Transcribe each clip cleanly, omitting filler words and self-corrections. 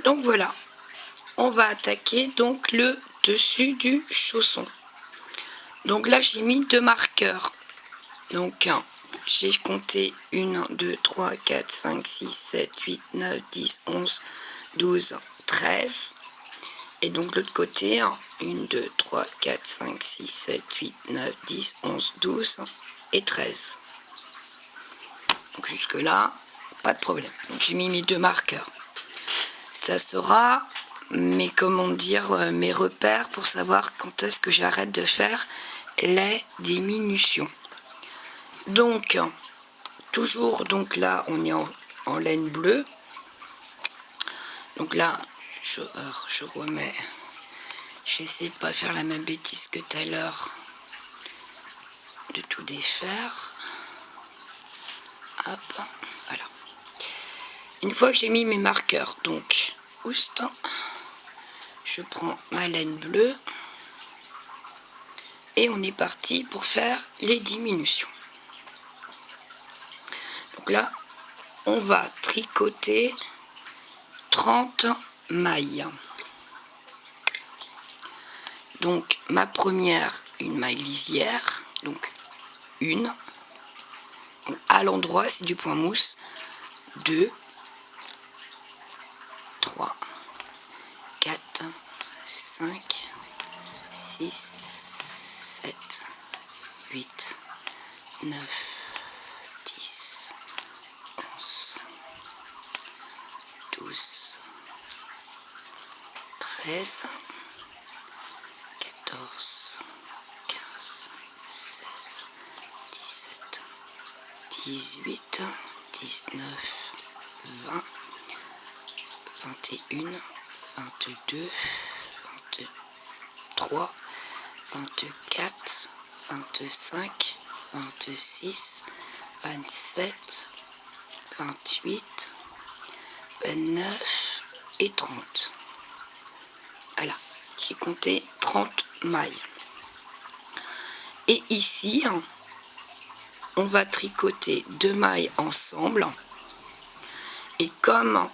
Donc voilà, on va attaquer donc le dessus du chausson. Donc là j'ai mis 2 marqueurs. Donc j'ai compté 1, 2, 3, 4, 5, 6, 7, 8, 9, 10, 11, 12, 13. Et donc l'autre côté, 1, 2, 3, 4, 5, 6, 7, 8, 9, 10, 11, 12 et 13. Donc jusque là, pas de problème. Donc j'ai mis mes 2 marqueurs. Ça sera mes, comment dire, mes repères pour savoir quand est-ce que j'arrête de faire les diminutions. Donc toujours, donc là on est en laine bleue. Donc là je remets, je vais essayer de pas faire la même bêtise que tout à l'heure, de tout défaire. Hop, voilà. Une fois que j'ai mis mes marqueurs, donc oust, je prends ma laine bleue et on est parti pour faire les diminutions. Donc là on va tricoter 30 mailles. Donc ma première, une maille lisière, donc une, à l'endroit c'est du point mousse, 2, 3, 4, 5, 6, 7, 8, 9, 10, 11, 12, 13, 14, 15, 16, 17, 18, 19, 20, 21, 22, 23, 24, 25, 26, 27, 28, 29 et 30. Voilà, j'ai compté 30 mailles. Et ici, on va tricoter 2 mailles ensemble. Et comme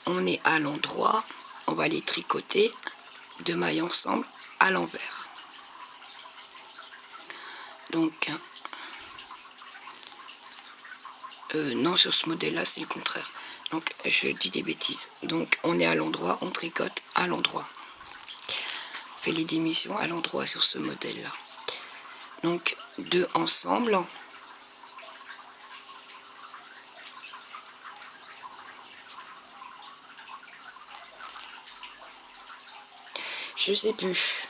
on est à l'endroit, on va les tricoter 2 mailles ensemble à l'envers. Donc, non, sur ce modèle-là, c'est le contraire. Donc, je dis des bêtises. Donc, on est à l'endroit, on tricote à l'endroit. On fait les diminutions à l'endroit sur ce modèle-là. Donc, 2 ensemble. Je sais plus.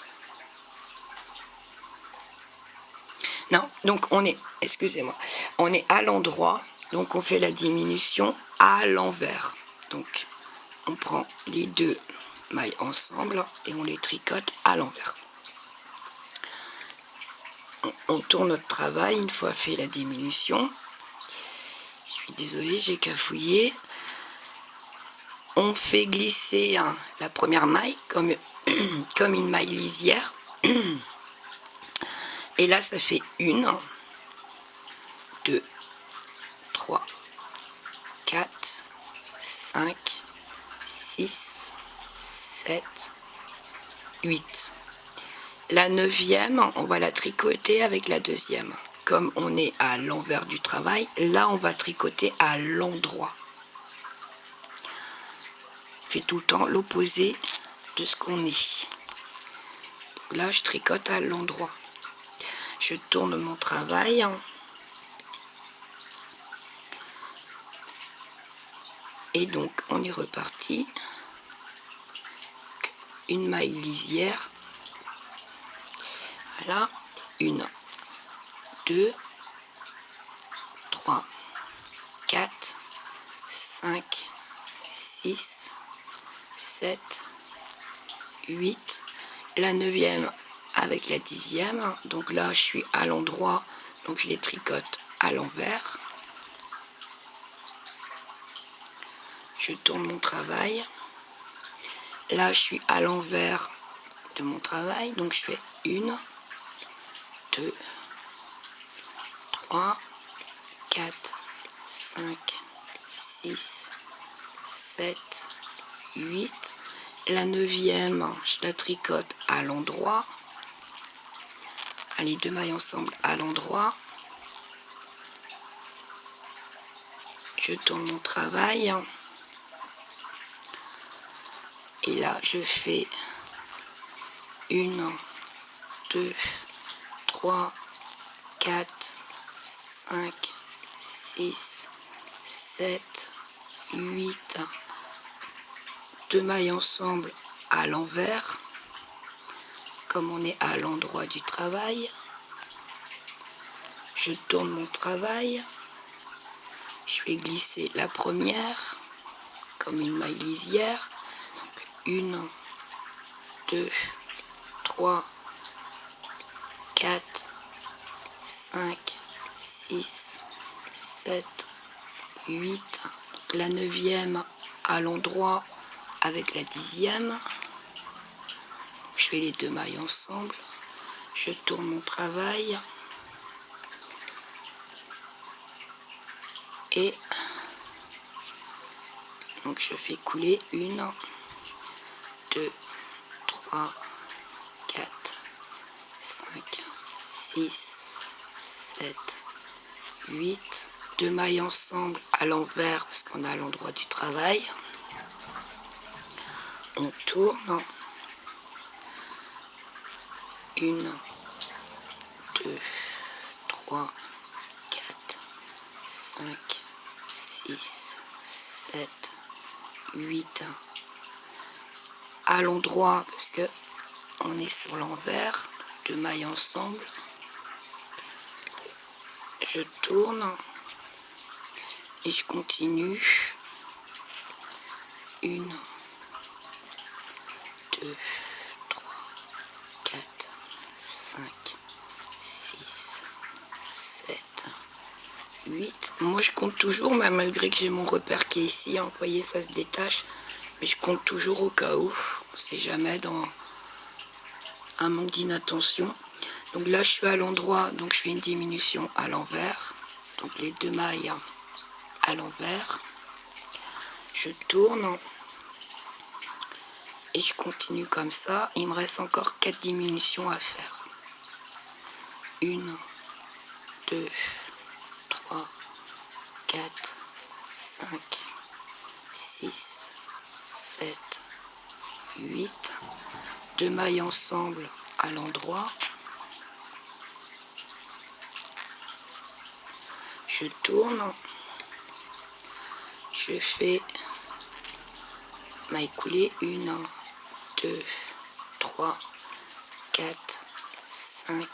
Non, donc on est, excusez-moi, on est à l'endroit, donc on fait la diminution à l'envers. Donc, on prend les 2 mailles ensemble et on les tricote à l'envers. On tourne notre travail une fois fait la diminution. Je suis désolée, j'ai cafouillé. On fait glisser la première maille comme une maille lisière. Et là, ça fait 1, 2, 3, 4, 5, 6, 7, 8. La 9e, on va la tricoter avec la 2e. Comme on est à l'envers du travail, là, on va tricoter à l'endroit. On fait tout le temps l'opposé de ce qu'on est. Donc là, je tricote à l'endroit. Je tourne mon travail. Et donc, on est reparti. Une maille lisière. Voilà. 1, 2, 3, 4, 5, 6, 7, 8. La 9e avec la 10e. Donc là, je suis à l'endroit. Donc, je les tricote à l'envers. Je tourne mon travail. Là, je suis à l'envers de mon travail. Donc, je fais 1, 2, 3, 4, 5, 6, 7, 8. La 9e, je la tricote à l'endroit. Les 2 mailles ensemble à l'endroit. Je tourne mon travail. Et là, je fais 1, 2, 3, 4, 5, 6, 7, 8. 2 mailles ensemble à l'envers. Comme on est à l'endroit du travail, je tourne mon travail. Je vais glisser la première comme une maille lisière. 1, 2, 3, 4, 5, 6, 7, 8. La 9e à l'endroit avec la 10e. Je fais les 2 mailles ensemble. Je tourne mon travail. Et donc je fais couler 1, 2, 3, 4, 5, 6, 7, 8. 2 mailles ensemble à l'envers parce qu'on est à l'endroit du travail. On tourne. 1, 2, 3, 4, 5, 6, 7, 8. À l'endroit parce que on est sur l'envers. 2 mailles ensemble. Je tourne et je continue. 1, 2, 3, 4, 5, 6, 7, 8. Moi je compte toujours, mais malgré que j'ai mon repère qui est ici, vous voyez, ça se détache. Mais je compte toujours au cas où. On ne sait jamais dans un manque d'inattention. Donc là je suis à l'endroit, donc je fais une diminution à l'envers. Donc les 2 mailles à l'envers. Je tourne. Et je continue comme ça. Il me reste encore 4 diminutions à faire. 1, 2, 3, 4, 5, 6, 7, 8. 2 mailles ensemble à l'endroit. Je tourne. Je fais maille coulée. 1, 2, 3, 4, 5,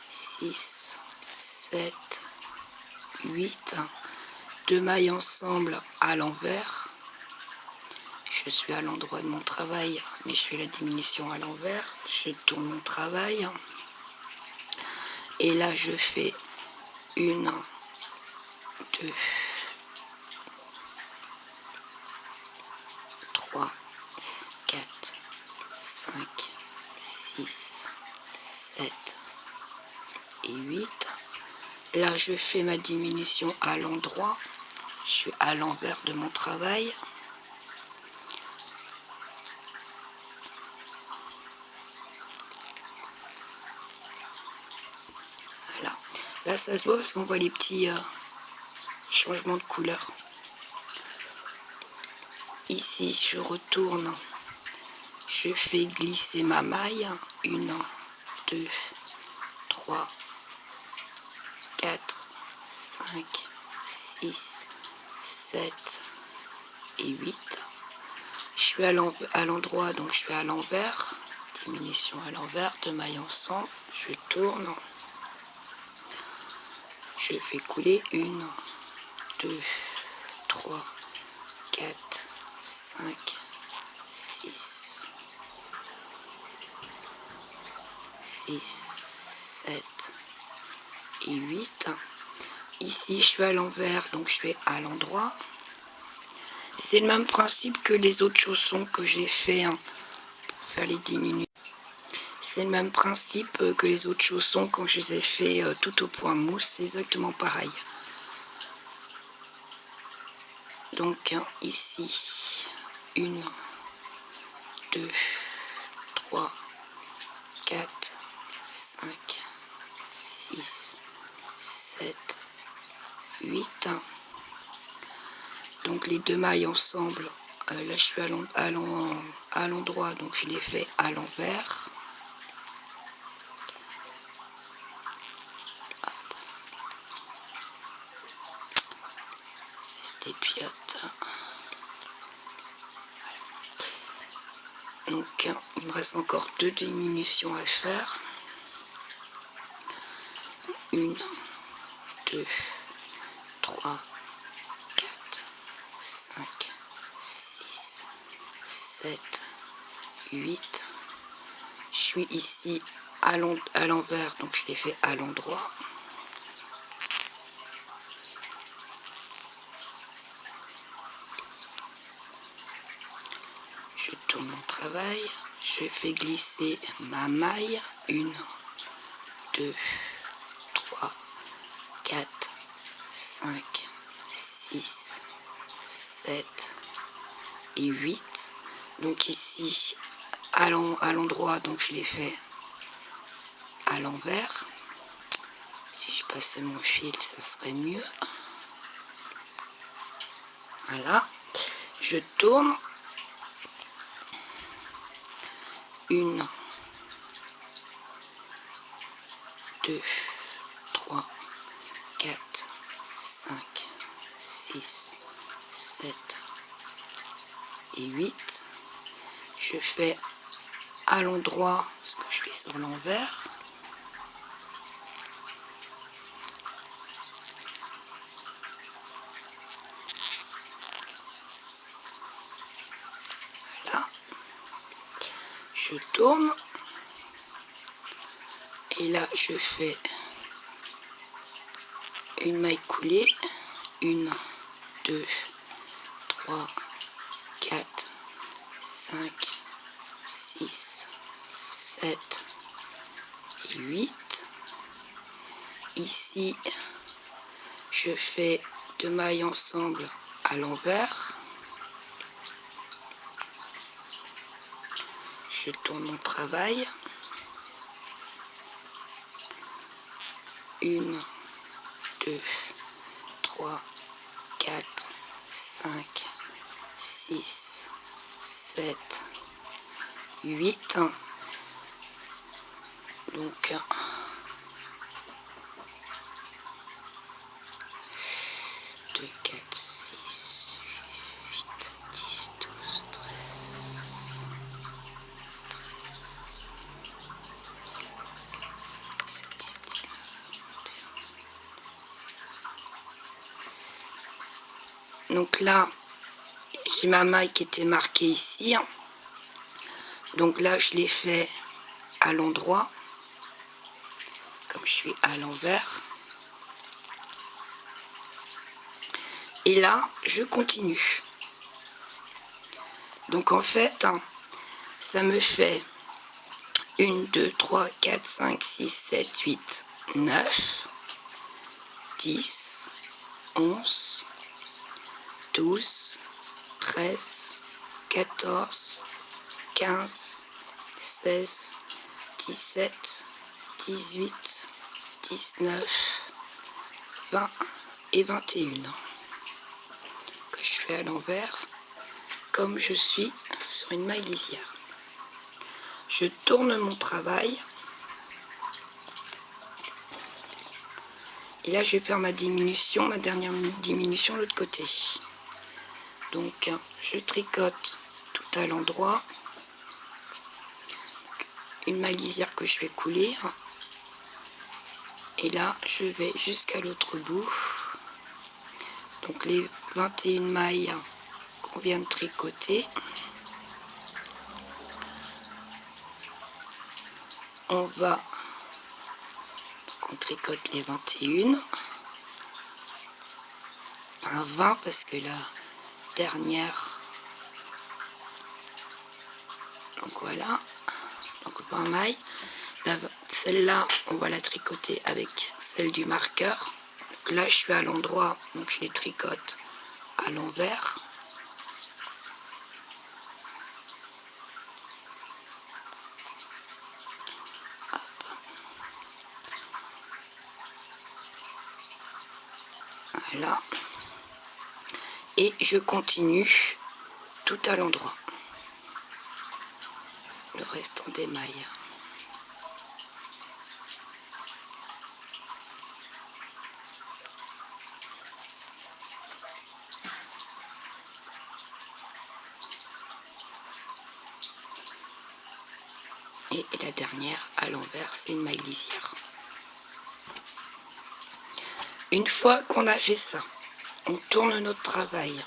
6, 7, 8. 2 mailles ensemble à l'envers. Je suis à l'endroit de mon travail, mais je fais la diminution à l'envers. Je tourne mon travail. Et là, je fais 1, 2, 3, 4, 5, 6, 7 et 8. Là, je fais ma diminution à l'endroit. Je suis à l'envers de mon travail. Voilà. Là, ça se voit parce qu'on voit les petits changements de couleur. Ici, je retourne. Je fais glisser ma maille. 1, 2, 3, 4, 5, 6, 7 et 8. Je suis à l'endroit, donc je suis à l'envers. Diminution à l'envers, 2 mailles ensemble. Je tourne. Je fais couler 1, 2, 3, 4, 5, 6, 7 et 8. Ici, je suis à l'envers, donc je fais à l'endroit. C'est le même principe que les autres chaussons que j'ai fait pour faire les diminutions. C'est le même principe que les autres chaussons quand je les ai fait tout au point mousse. C'est exactement pareil. Donc ici, 1, 2, 3, 4, 5, 6, 7, 8. Donc les deux mailles ensemble, là je suis à l'endroit, donc je les fais à l'envers. Dépiote. Donc il me reste encore 2 diminutions à faire. 1, 2, 3, 4, 5, 6, 7, 8. Je suis ici à l'envers, donc je les fais à l'endroit. Je tourne mon travail, je fais glisser ma maille, 1, 2, 3, 4, 5, 6, 7 et 8. Donc ici, à l'endroit, donc je les fais à l'envers. Si je passais mon fil, ça serait mieux. Voilà, je tourne. 1, 2, 3, 4, 5, 6, 7 et 8. Je fais à l'endroit ce que je fais sur l'envers. Voilà. Je tourne. Et là, je fais une maille coulée. 1, 2, 3, 4, 5, 6, 7 et 8. Ici, je fais 2 mailles ensemble à l'envers. Je tourne mon travail. 1, 2, 3, 4, 5, 6, 7, 8. Donc, 2, 4, 6, 8, 10, 12, 13, 14, 15, 16, 17, 18, 19, 21. Donc là, j'ai ma maille qui était marquée ici. Donc là, je l'ai fait à l'endroit, comme je suis à l'envers. Et là, je continue. Donc en fait, ça me fait 1, 2, 3, 4, 5, 6, 7, 8, 9, 10, 11, 12, 13, 14, 15, 16, 17, 18, 19, 20 et 21 que je fais à l'envers comme je suis sur une maille lisière. Je tourne mon travail et là je vais faire ma diminution, ma dernière diminution de l'autre côté. Donc je tricote tout à l'endroit, une maille lisière que je vais couler et là je vais jusqu'à l'autre bout. Donc les 21 mailles qu'on vient de tricoter, on tricote les 21, enfin 20 parce que la dernière, donc voilà, donc 20 mailles. Celle-là, on va la tricoter avec celle du marqueur. Donc là, je suis à l'endroit, donc je les tricote à l'envers. Voilà. Et je continue tout à l'endroit. Le reste en d'émail. Et la dernière à l'envers, c'est une maille lisière. Une fois qu'on a fait ça, on tourne notre travail.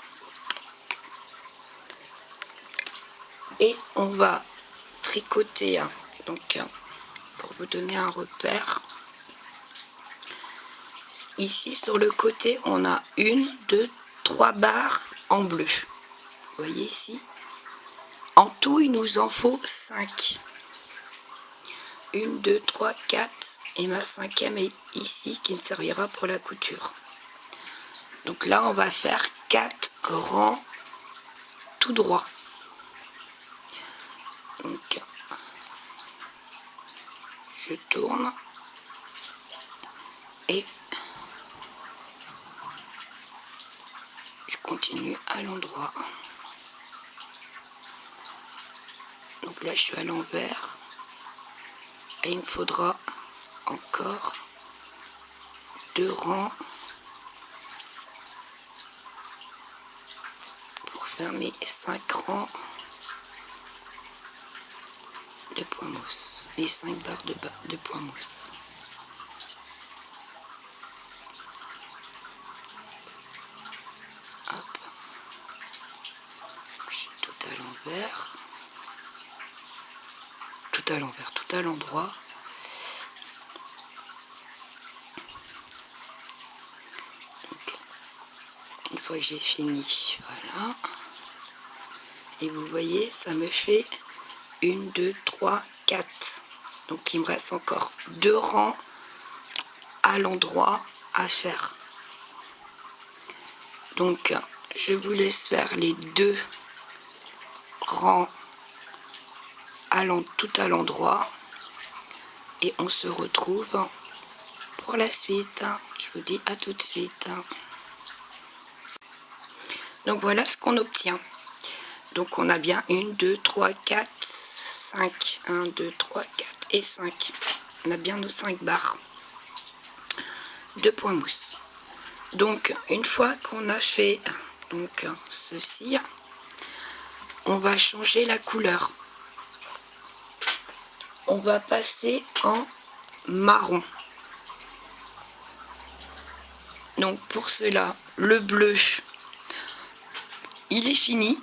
Et on va tricoter, donc pour vous donner un repère, ici sur le côté, on a 1, 2, 3 barres en bleu. Vous voyez ici? En tout, il nous en faut 5. 1, 2, 3, 4 et ma 5e est ici qui me servira pour la couture. Donc là on va faire 4 rangs tout droit. Donc je tourne et je continue à l'endroit. Donc là je suis à l'envers et il me faudra encore 2 rangs pour faire mes 5 rangs de point mousse, les 5 barres de point mousse. Hop, je suis tout à l'envers, tout à l'endroit. Une fois que j'ai fini, voilà. Et vous voyez, ça me fait 1, 2, 3, 4. Donc il me reste encore 2 rangs à l'endroit à faire. Donc je vous laisse faire les 2 rangs tout à l'endroit. Et on se retrouve pour la suite. Je vous dis à tout de suite. Donc voilà ce qu'on obtient. Donc on a bien 1, 2, 3, 4, 5. 1, 2, 3, 4 et 5. On a bien nos 5 barres de point mousse. Donc une fois qu'on a fait donc ceci, on va changer la couleur. On va passer en marron. Donc pour cela, le bleu, il est fini.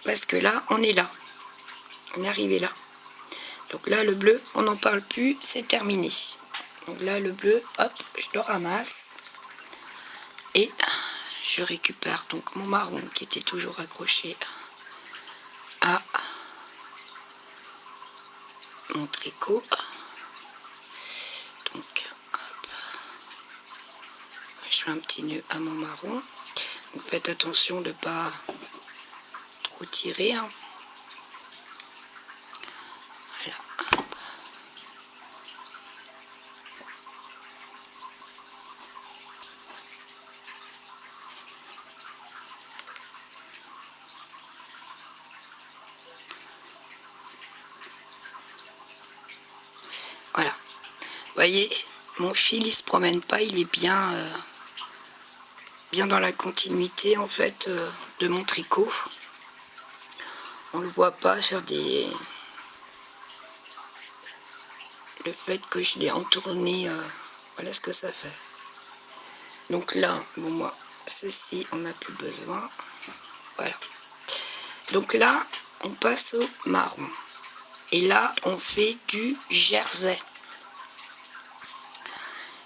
Parce que là, on est là. On est arrivé là. Donc là, le bleu, on n'en parle plus, c'est terminé. Donc là, le bleu, hop, je le ramasse. Et je récupère donc mon marron qui était toujours accroché à mon tricot. Donc, hop. Je fais un petit nœud à mon marron. Donc faites attention de ne pas trop tirer. Voilà. Voilà. Vous voyez, mon fil il se promène pas, il est bien dans la continuité en fait de mon tricot. On le voit pas faire le fait que je l'ai entourné, voilà ce que ça fait. Donc là, bon moi, ceci on n'a plus besoin. Voilà. Donc là, on passe au marron. Et là, on fait du jersey.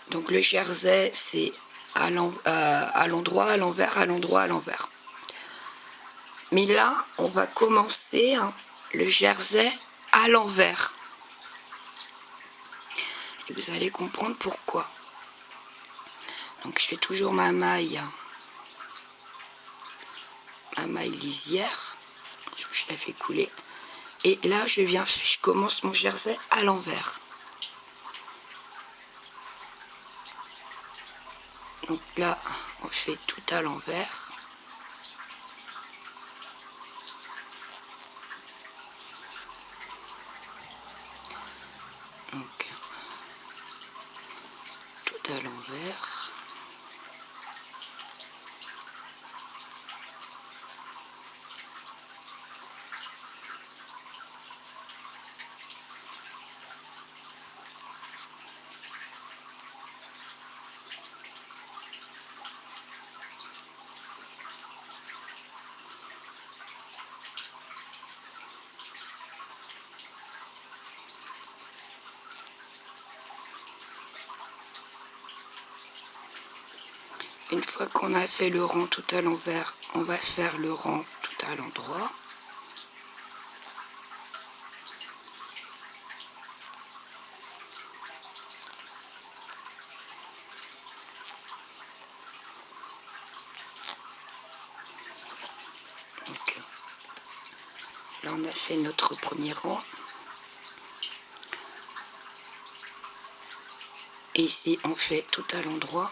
Donc le jersey, c'est à l'endroit, à l'envers, à l'endroit, à l'envers. Mais là, on va commencer le jersey à l'envers. Et vous allez comprendre pourquoi. Donc je fais toujours ma maille lisière. Je la fais couler. Et là, je commence mon jersey à l'envers. Donc là, on fait tout à l'envers. Donc, tout à l'envers. Une fois qu'on a fait le rang tout à l'envers, on va faire le rang tout à l'endroit. Donc, là, on a fait notre premier rang. Et ici, on fait tout à l'endroit.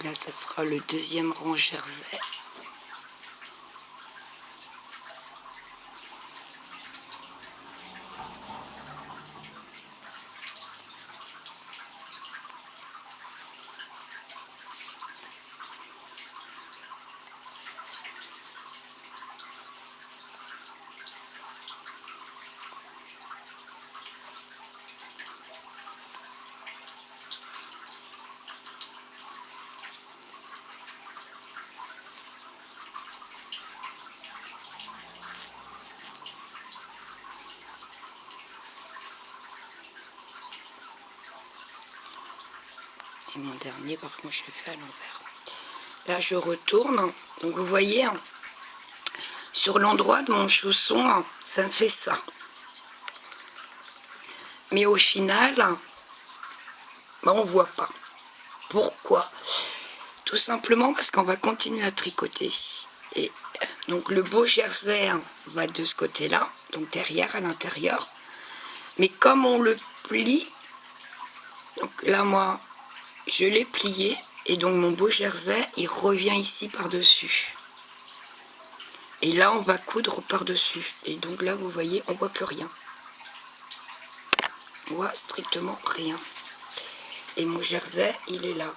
Là, ça sera le deuxième rang jersey. Et mon dernier, par contre, je le fais à l'envers. Là, je retourne. Donc, vous voyez, sur l'endroit de mon chausson, ça me fait ça. Mais au final, on ne voit pas. Pourquoi? Tout simplement parce qu'on va continuer à tricoter. Et donc, le beau jersey va de ce côté-là, donc derrière, à l'intérieur. Mais comme on le plie, donc là, moi, je l'ai plié. Et donc, mon beau jersey, il revient ici par-dessus. Et là, on va coudre par-dessus. Et donc là, vous voyez, on ne voit plus rien. On voit strictement rien. Et mon jersey, il est là.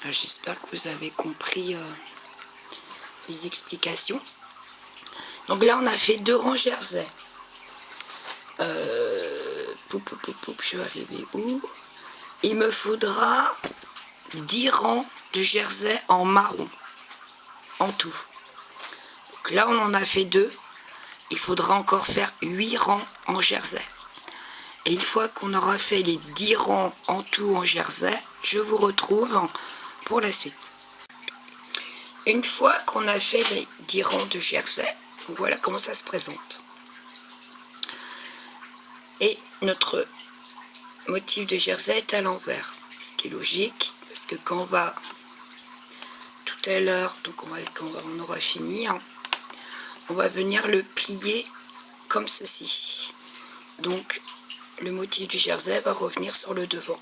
J'espère que vous avez compris les explications. Donc là, on a fait 2 rangs jersey. Je vais arriver où? Il me faudra 10 rangs de jersey en marron. En tout. Donc là, on en a fait 2. Il faudra encore faire 8 rangs en jersey. Et une fois qu'on aura fait les 10 rangs en tout en jersey, je vous retrouve pour la suite. Une fois qu'on a fait les 10 rangs de jersey, voilà comment ça se présente. Et notre motif de jersey est à l'envers, ce qui est logique, parce que quand on va tout à l'heure, donc quand on aura fini, on va venir le plier comme ceci. Donc le motif du jersey va revenir sur le devant.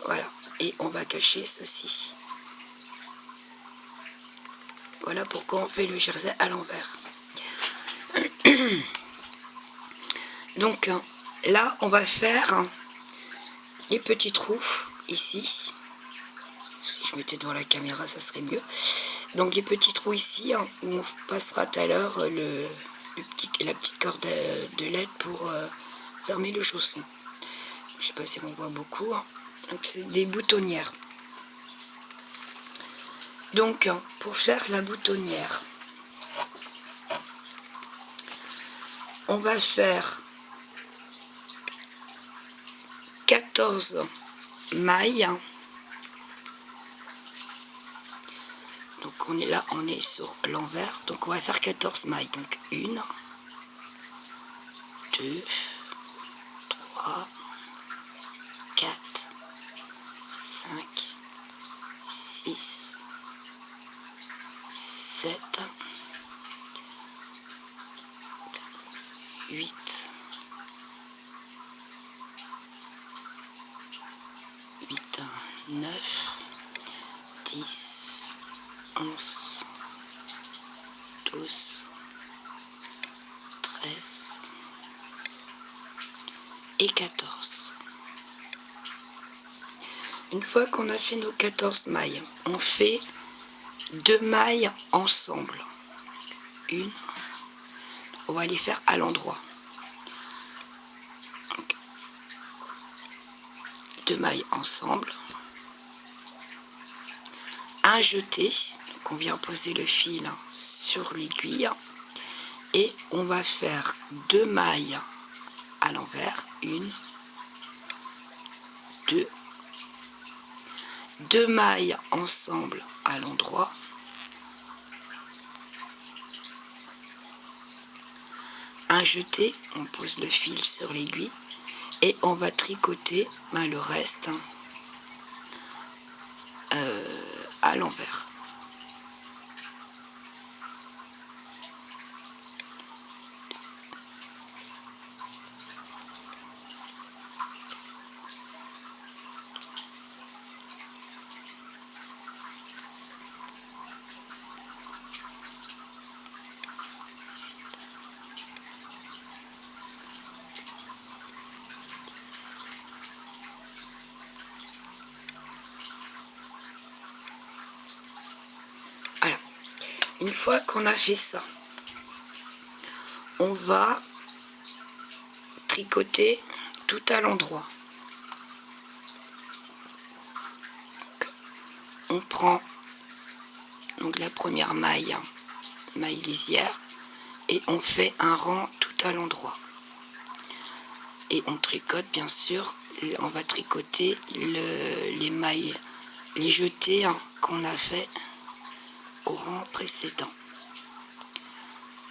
Voilà, et on va cacher ceci. Voilà pourquoi on fait le jersey à l'envers. Donc là, on va faire les petits trous ici. Si je mettais devant la caméra, ça serait mieux. Donc les petits trous ici, où on passera tout à l'heure la petite corde de LED pour fermer le chausson. Je ne sais pas si on voit beaucoup. Donc c'est des boutonnières. Donc pour faire la boutonnière, on va faire 14 mailles. Donc on est là, on est sur l'envers, donc on va faire 14 mailles. Donc 1, 2, 3, 4, 5, 6, 7, 8, 9, 10, 11, 12, 13 et 14. Une fois qu'on a fait nos 14 mailles, on fait 2 mailles ensemble. Une, on va les faire à l'endroit. 2 mailles ensemble. Un jeté, donc on vient poser le fil sur l'aiguille et on va faire 2 mailles à l'envers, 1, 2, 2 mailles ensemble à l'endroit, un jeté, on pose le fil sur l'aiguille et on va tricoter le reste à l'envers. Voilà. Une fois qu'on a fait ça, on va tricoter tout à l'endroit. On prend donc la première maille, maille lisière, et on fait un rang tout à l'endroit. Et on tricote bien sûr, on va tricoter les mailles, les jetés qu'on a fait au rang précédent.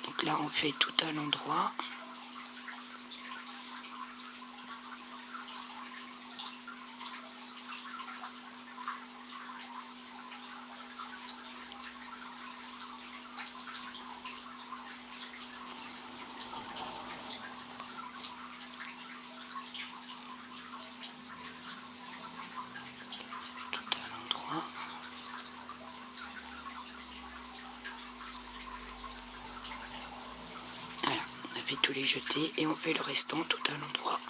Donc là on fait tout à l'endroit. Voilà, on a fait tous les jetés et on fait le restant tout à l'endroit.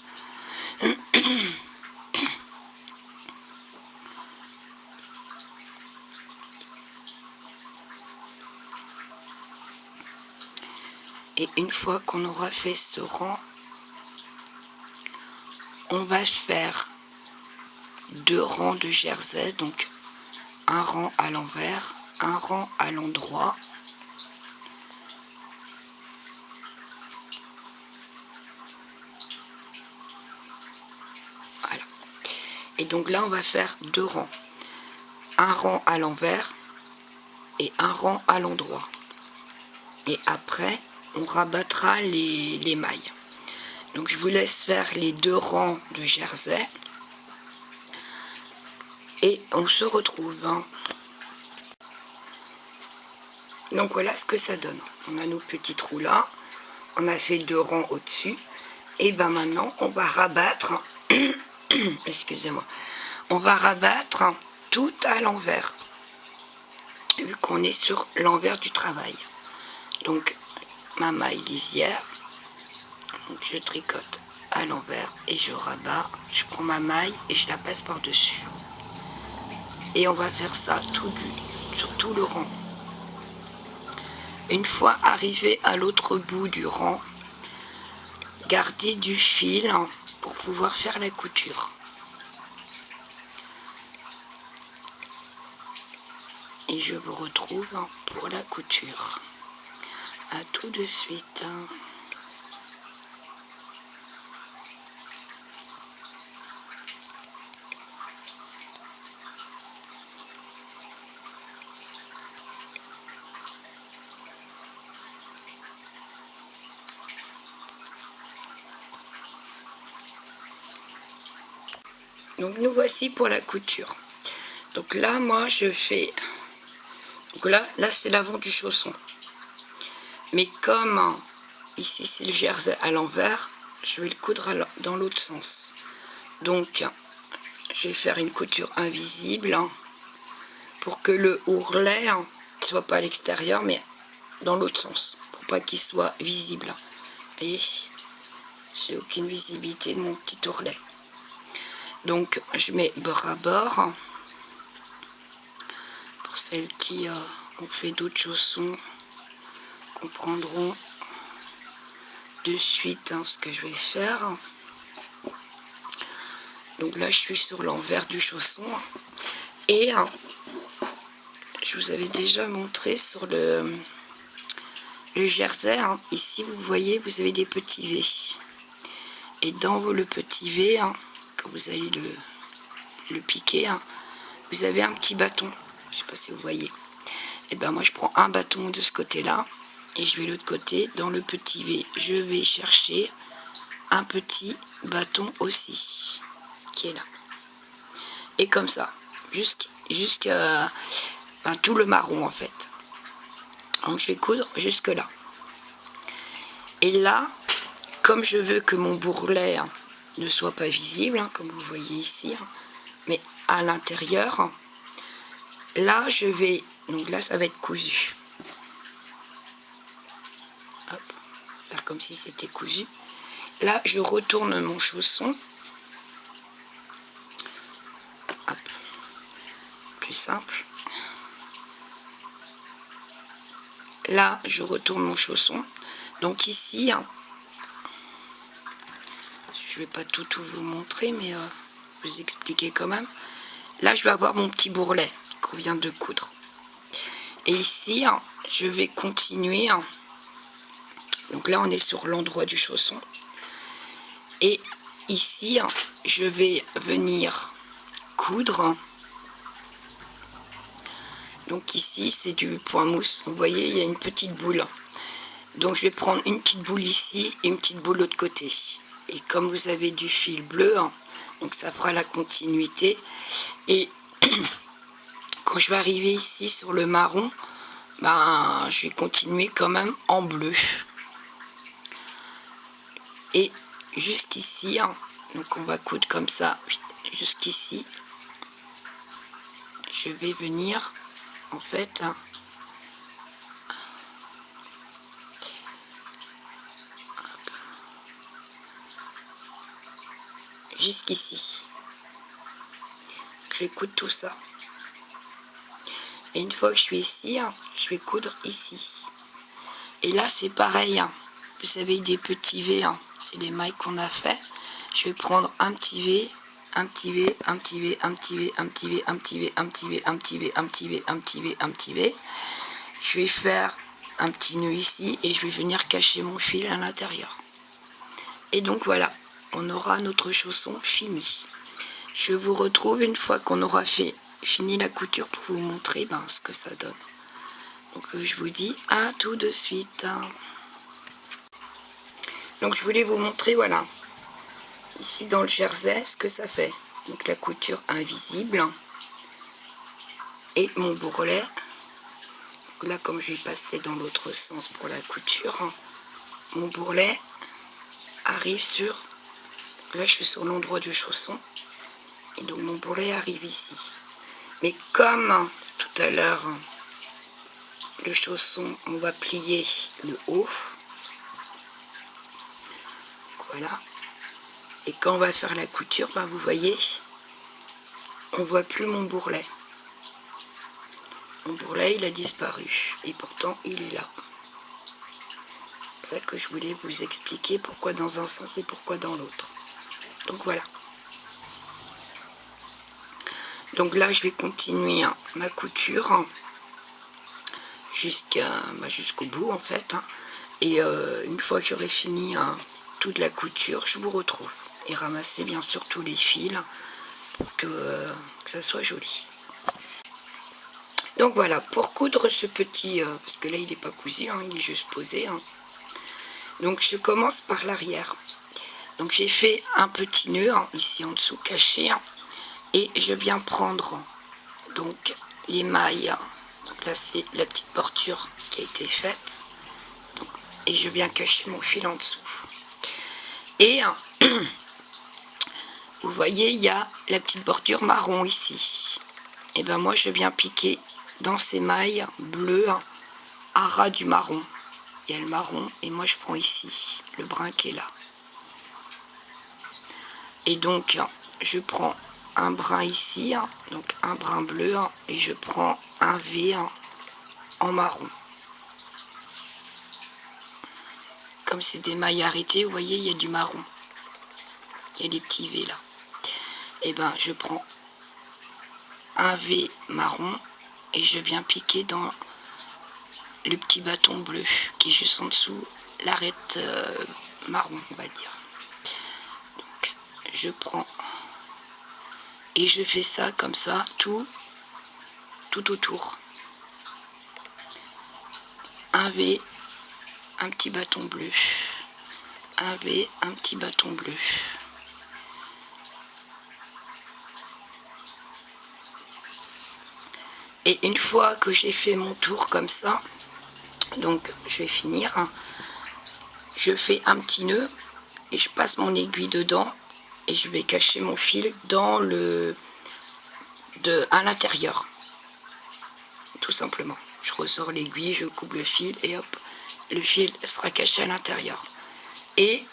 Et une fois qu'on aura fait ce rang, on va faire 2 rangs de jersey, donc un rang à l'envers, un rang à l'endroit. Voilà. Et donc là, on va faire 2 rangs. Un rang à l'envers et un rang à l'endroit. Et après, on rabattra les mailles. Donc je vous laisse faire les 2 rangs de jersey. Et on se retrouve. Donc voilà ce que ça donne. On a nos petits trous là. On a fait 2 rangs au-dessus. Et ben maintenant, on va rabattre. Excusez-moi. On va rabattre tout à l'envers. Vu qu'on est sur l'envers du travail. Donc ma maille lisière. Donc je tricote à l'envers et je rabats. Je prends ma maille et je la passe par-dessus. Et on va faire ça sur tout le rang. Une fois arrivé à l'autre bout du rang, gardez du fil pour pouvoir faire la couture. Et je vous retrouve pour la couture. À tout de suite. Donc nous voici pour la couture. Donc là moi je fais, donc là c'est l'avant du chausson, mais comme ici c'est le jersey à l'envers, je vais le coudre dans l'autre sens. Donc je vais faire une couture invisible pour que le ourlet ne soit pas à l'extérieur mais dans l'autre sens, pour pas qu'il soit visible. Vous voyez, j'ai aucune visibilité de mon petit ourlet. Donc je mets bord à bord. Pour celles qui ont fait d'autres chaussons, comprendront de suite ce que je vais faire. Donc là je suis sur l'envers du chausson et je vous avais déjà montré sur le jersey, ici vous voyez, vous avez des petits V, et dans le petit V, quand vous allez le piquer, vous avez un petit bâton, je sais pas si vous voyez. Et ben moi je prends un bâton de ce côté là et je vais de l'autre côté dans le petit V, je vais chercher un petit bâton aussi qui est là, et comme ça jusqu'à tout le marron en fait. Donc je vais coudre jusque là, et là comme je veux que mon bourrelet ne soit pas visible, comme vous voyez ici, mais à l'intérieur, là je vais, donc là ça va être cousu. Hop, faire comme si c'était cousu. Là je retourne mon chausson. Hop, plus simple. Là je retourne mon chausson. Donc ici, je vais pas tout vous montrer, mais vous expliquer quand même. Là je vais avoir mon petit bourrelet qu'on vient de coudre. Et ici, je vais continuer. Donc là, on est sur l'endroit du chausson. Et ici, je vais venir coudre. Donc ici, c'est du point mousse. Vous voyez, il y a une petite boule. Donc je vais prendre une petite boule ici et une petite boule de l'autre côté. Et comme vous avez du fil bleu, donc ça fera la continuité. Et quand je vais arriver ici sur le marron, ben, je vais continuer quand même en bleu. Et juste ici, donc on va coudre comme ça jusqu'ici. Je vais venir en fait jusqu'ici. Je vais coudre tout ça. Et une fois que je suis ici, je vais coudre ici. Et là c'est pareil, vous avez des petits V, c'est les mailles qu'on a fait. Je vais prendre un petit V, un petit V, un petit V, un petit V, un petit V, un petit V, un petit V, un petit V, un petit V, un petit V, un petit V. Je vais faire un petit nœud ici et je vais venir cacher mon fil à l'intérieur. Et donc voilà, on aura notre chausson fini. Je vous retrouve une fois qu'on aura fini la couture pour vous montrer ce que ça donne. Donc je vous dis à tout de suite. Donc je voulais vous montrer, voilà, ici dans le jersey, ce que ça fait. Donc la couture invisible et mon bourrelet. Donc là, comme je vais passer dans l'autre sens pour la couture, mon bourrelet arrive sur, donc là je suis sur l'endroit du chausson, et donc mon bourrelet arrive ici. Mais comme tout à l'heure, le chausson, on va plier le haut, voilà, et quand on va faire la couture, vous voyez, on voit plus mon bourrelet. Mon bourrelet, il a disparu, et pourtant il est là. C'est ça que je voulais vous expliquer, pourquoi dans un sens et pourquoi dans l'autre. Donc voilà. Donc là je vais continuer ma couture jusqu'au bout en fait, et une fois que j'aurai fini toute la couture, je vous retrouve, et ramasser bien sûr tous les fils pour que ça soit joli. Donc voilà, pour coudre ce petit, parce que là il n'est pas cousu, il est juste posé, donc je commence par l'arrière. Donc j'ai fait un petit nœud ici en dessous caché, et je viens prendre donc les mailles. Donc là c'est la petite bordure qui a été faite, donc, et je viens cacher mon fil en dessous. Et vous voyez, il y a la petite bordure marron ici. Et ben moi je viens piquer dans ces mailles bleues à ras du marron. Il y a le marron et moi je prends ici le brun qui est là. Et donc je prends un brun ici, donc un brun bleu, et je prends un V en marron. Comme c'est des mailles arrêtées, vous voyez, il y a du marron. Il y a des petits V là. Et ben je prends un V marron et je viens piquer dans le petit bâton bleu qui est juste en dessous l'arête marron, on va dire. Donc je prends et je fais ça comme ça tout autour. Un V, un petit bâton bleu, un V, un petit bâton bleu. Et une fois que j'ai fait mon tour comme ça, donc je vais finir, je fais un petit nœud et je passe mon aiguille dedans et je vais cacher mon fil dans à l'intérieur, tout simplement. Je ressors l'aiguille, je coupe le fil et hop, le fil sera caché à l'intérieur. Et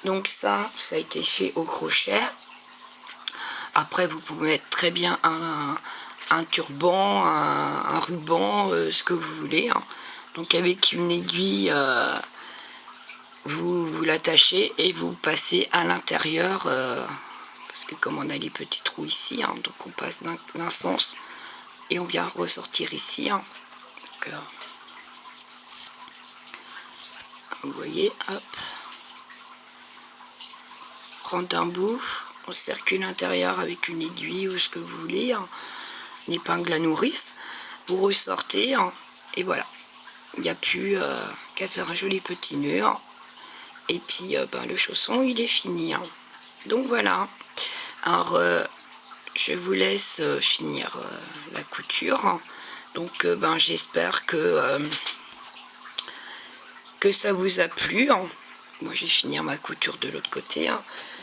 donc ça a été fait au crochet. Après vous pouvez mettre très bien un turban, un ruban, ce que vous voulez. Donc avec une aiguille, vous l'attachez et vous passez à l'intérieur, parce que comme on a les petits trous ici, donc on passe d'un sens et on vient ressortir ici. Donc, vous voyez, hop, rentre d'un bout, on circule l'intérieur avec une aiguille ou ce que vous voulez, une épingle à nourrice, vous ressortez et voilà, il n'y a plus qu'à faire un joli petit nœud et puis le chausson il est fini. Donc voilà, alors je vous laisse finir la couture. Donc j'espère que ça vous a plu. Moi je vais finir ma couture de l'autre côté.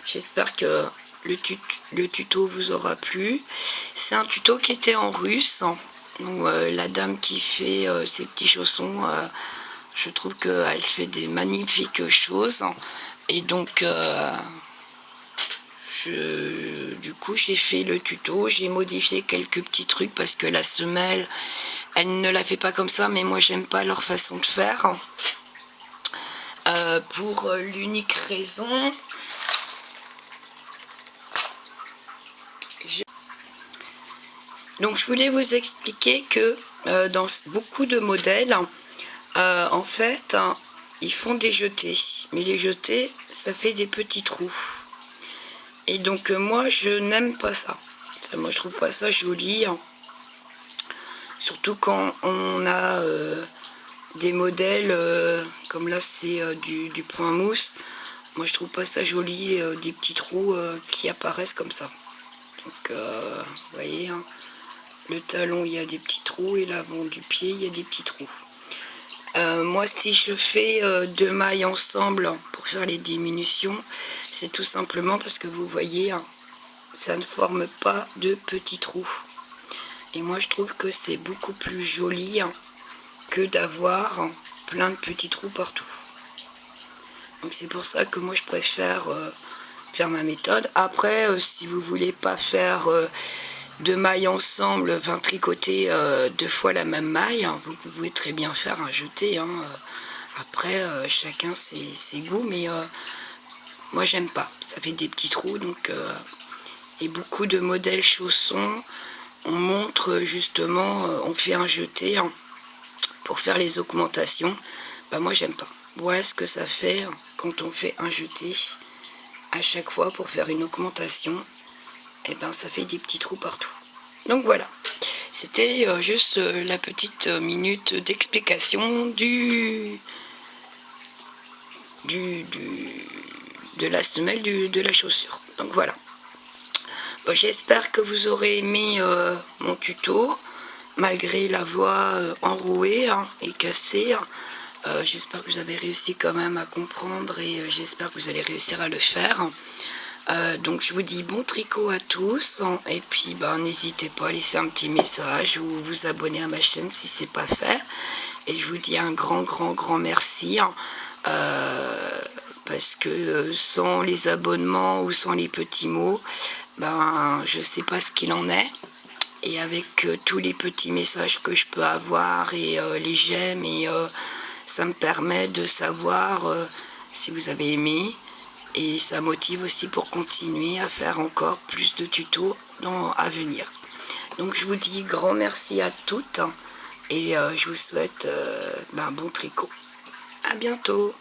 J'espère que le tuto vous aura plu. C'est un tuto qui était en russe. Donc, la dame qui fait ces petits chaussons, je trouve qu'elle fait des magnifiques choses. Et donc du coup j'ai fait le tuto, j'ai modifié quelques petits trucs parce que la semelle elle ne la fait pas comme ça, mais moi j'aime pas leur façon de faire, pour l'unique raison donc je voulais vous expliquer que dans beaucoup de modèles en fait ils font des jetés, mais les jetés ça fait des petits trous. Et donc moi je n'aime pas ça. Moi je trouve pas ça joli. Surtout quand on a des modèles comme là c'est du point mousse. Moi je trouve pas ça joli, des petits trous qui apparaissent comme ça. Donc vous voyez, le talon il y a des petits trous et l'avant du pied il y a des petits trous. Moi si je fais deux mailles ensemble pour faire les diminutions, c'est tout simplement parce que vous voyez ça ne forme pas de petits trous et moi je trouve que c'est beaucoup plus joli que d'avoir plein de petits trous partout. Donc c'est pour ça que moi je préfère faire ma méthode. Après si vous voulez pas faire deux mailles ensemble, enfin tricoter deux fois la même maille, vous pouvez très bien faire un jeté. Après chacun ses goûts, mais moi j'aime pas, ça fait des petits trous. Donc et beaucoup de modèles chaussons on montre justement, on fait un jeté pour faire les augmentations. Moi j'aime pas. Voilà ce que ça fait quand on fait un jeté à chaque fois pour faire une augmentation. Et ça fait des petits trous partout. Donc voilà, c'était juste la petite minute d'explication de la semelle de la chaussure. Donc voilà. J'espère que vous aurez aimé mon tuto, malgré la voix enrouée hein, et cassée. J'espère que vous avez réussi quand même à comprendre et j'espère que vous allez réussir à le faire. Donc je vous dis bon tricot à tous et puis n'hésitez pas à laisser un petit message ou vous abonner à ma chaîne si c'est pas fait. Et je vous dis un grand merci parce que sans les abonnements ou sans les petits mots, je sais pas ce qu'il en est. Et avec tous les petits messages que je peux avoir et les j'aime et ça me permet de savoir si vous avez aimé et ça motive aussi pour continuer à faire encore plus de tutos à venir. Donc je vous dis grand merci à toutes et je vous souhaite bon tricot. À bientôt.